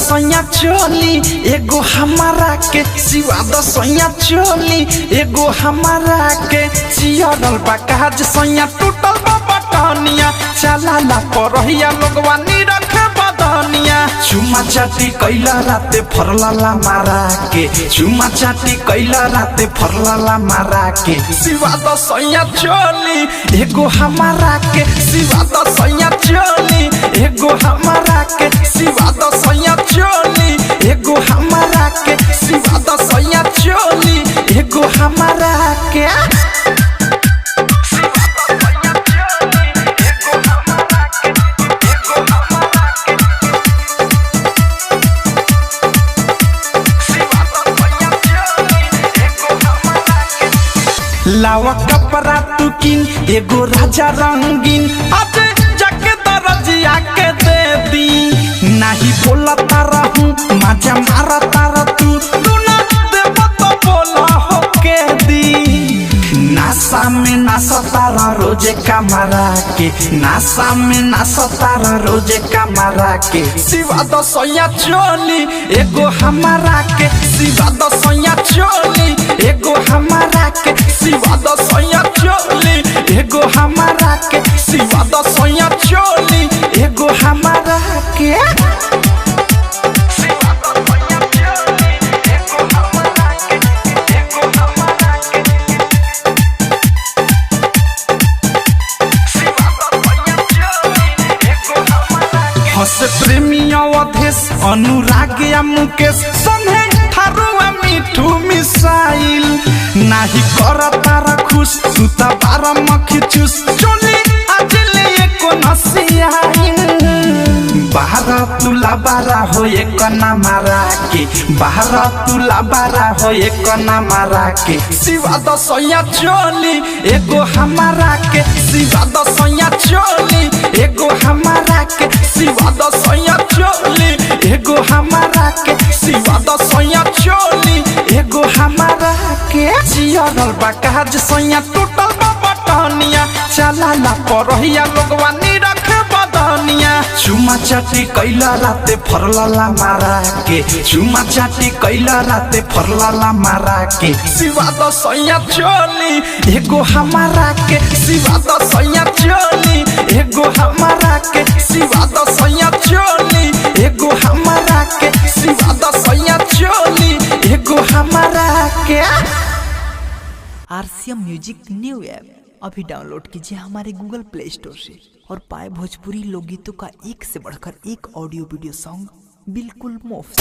सैया चोली एगो हमारा के सिवा द सैया चोली एगो हमारा के चियरल बा काज सैया टूटल बा बटनिया चलाला परहिया लोगवा नी रखे बदनिया चुमा चाटी कैला राते फरलाला मारा के चुमा चाटी कैला राते फरलाला मारा के सिवा द सैया चोली एगो हमारा के सिवा द सैया चोली एगो हमारा के सिवा द सैया चोली एगो हमारा के सिवा द सैया चोली एगो हमारा के लावा कपड़ा टुकिन एगो राजा रंगीन आज जाके दरजिया के दे दी नाही बोला तारा हूँ मजा मारा तारा तू ना देव तो बोला हो के दी नासा में नासा तारा रोजे कमरा के नासा में नासा तारा रोजे कमरा के सिवा द सैया चोली एगो हमारा के सिवा द सैया चोली एगो हमारा के सिवा द सैया चोली एगो हमारा के सिवा द सैया चोली एगो हमारा के हसे प्रेमी अवधेश अनुराग या मुकेश संगे थारुआ मिठू मिसाइल नाही कर तारा खुश तू त बारा मखी चूस चोली आज ले एको नसियाइन बाहर तुला बारा हो एक ना मारा के बाहर तुला बारा हो एक ना मारा के सिवा द सैया चोली एगो हमारा के सिवा द सैया चोली एगो हमारा के सिवा द सैया चोली एगो हमारा के सिवा द सैया चोली एगो हमारा के चियरल बा काज सैया टूटल बा बटनिया चलाला परहिया लोगवा नी रखे बदनिया चुमा चाटी कैला राते फरलाला मारा के चुमा चाटी कैला राते फरलाला मारा के सिवा द सैया चोली एगो हमारा के सिवा द सैया चोली एगो हमारा के सिवा द सैया चोली एगो हमारा के सिवा द सैया चोली एगो हमारा के आरसीएम म्यूजिक न्यू ऐप अभी डाउनलोड कीजिए हमारे गूगल प्ले स्टोर से और पाए भोजपुरी लोकगीतों का एक से बढ़कर एक ऑडियो वीडियो सॉन्ग बिल्कुल मुफ्त।